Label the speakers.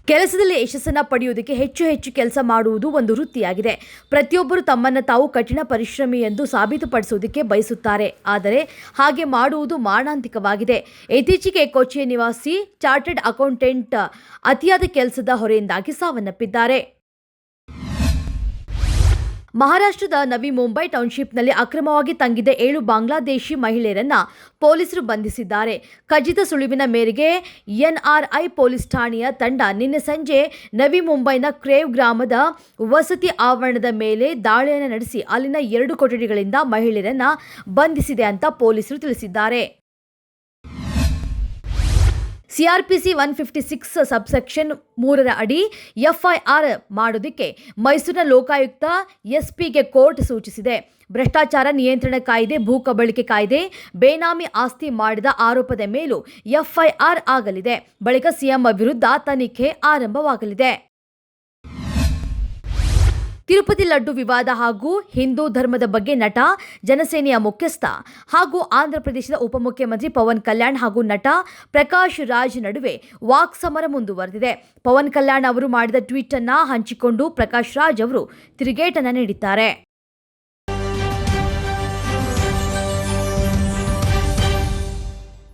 Speaker 1: ಕೆಲಸದಲ್ಲಿ ಯಶಸ್ಸನ್ನು ಪಡೆಯುವುದಕ್ಕೆ ಹೆಚ್ಚು ಹೆಚ್ಚು ಕೆಲಸ ಮಾಡುವುದು ಒಂದು ವೃತ್ತಿಯಾಗಿದೆ. ಪ್ರತಿಯೊಬ್ಬರು ತಮ್ಮನ್ನು ತಾವು ಕಠಿಣ ಪರಿಶ್ರಮಿ ಎಂದು ಸಾಬೀತುಪಡಿಸುವುದಕ್ಕೆ ಬಯಸುತ್ತಾರೆ. ಆದರೆ ಹಾಗೆ ಮಾಡುವುದು ಮಾರಣಾಂತಿಕವಾಗಿದೆ. ಇತ್ತೀಚೆಗೆ ಕೊಚ್ಚಿಯ ನಿವಾಸಿ ಚಾರ್ಟರ್ಡ್ ಅಕೌಂಟೆಂಟ್ ಅತಿಯಾದ ಕೆಲಸದ ಹೊರೆಯಿಂದಾಗಿ ಸಾವನ್ನಪ್ಪಿದ್ದಾರೆ. ಮಹಾರಾಷ್ಟ್ರದ ನವಿ ಮುಂಬೈ ಟೌನ್ಶಿಪ್ನಲ್ಲಿ ಅಕ್ರಮವಾಗಿ ತಂಗಿದ್ದ 7 ಬಾಂಗ್ಲಾದೇಶಿ ಮಹಿಳೆಯರನ್ನು ಪೊಲೀಸರು ಬಂಧಿಸಿದ್ದಾರೆ. ಖಚಿತ ಸುಳಿವಿನ ಮೇರೆಗೆ ಎನ್ಆರ್ಐ ಪೊಲೀಸ್ ಠಾಣೆಯ ತಂಡ ನಿನ್ನೆ ಸಂಜೆ ನವಿ ಮುಂಬೈನ ಕ್ರೇವ್ ಗ್ರಾಮದ ವಸತಿ ಆವರಣದ ಮೇಲೆ ದಾಳಿಯನ್ನು ನಡೆಸಿ ಅಲ್ಲಿನ 2 ಕೊಠಡಿಗಳಿಂದ ಮಹಿಳೆಯರನ್ನು ಬಂಧಿಸಿದೆ ಅಂತ ಪೊಲೀಸರು ತಿಳಿಸಿದ್ದಾರೆ. ಸಿಆರ್ಪಿಸಿ 156 ಸಬ್ಸೆಕ್ಷನ್ 3 ಅಡಿ ಎಫ್ಐಆರ್ ಮಾಡೋದಕ್ಕೆ ಮೈಸೂರಿನ ಲೋಕಾಯುಕ್ತ ಎಸ್ಪಿಗೆ ಕೋರ್ಟ್ ಸೂಚಿಸಿದೆ. ಭ್ರಷ್ಟಾಚಾರ ನಿಯಂತ್ರಣ ಕಾಯ್ದೆ, ಭೂ ಕಬಳಿಕೆ ಕಾಯ್ದೆ, ಬೇನಾಮಿ ಆಸ್ತಿ ಮಾಡಿದ ಆರೋಪದ ಮೇಲೂ ಎಫ್ಐಆರ್ ಆಗಲಿದೆ. ಬಳಿಕ ಸಿಎಂ ವಿರುದ್ಧ ತನಿಖೆ ಆರಂಭವಾಗಲಿದೆ. ತಿರುಪತಿ ಲಡ್ಡು ವಿವಾದ ಹಾಗೂ ಹಿಂದೂ ಧರ್ಮದ ಬಗ್ಗೆ ನಟ, ಜನಸೇನೆಯ ಮುಖ್ಯಸ್ಥ ಹಾಗೂ ಆಂಧ್ರಪ್ರದೇಶದ ಉಪಮುಖ್ಯಮಂತ್ರಿ ಪವನ್ ಕಲ್ಯಾಣ್ ಹಾಗೂ ನಟ ಪ್ರಕಾಶ್ ರಾಜ್ ನಡುವೆ ವಾಕ್ಸಮರ ಮುಂದುವರೆದಿದೆ. ಪವನ್ ಕಲ್ಯಾಣ್ ಅವರು ಮಾಡಿದ ಟ್ವೀಟ್ ಅನ್ನು ಹಂಚಿಕೊಂಡು ಪ್ರಕಾಶ್ ರಾಜ್ ಅವರು ತಿರುಗೇಟನ್ನು ನೀಡಿದ್ದಾರೆ.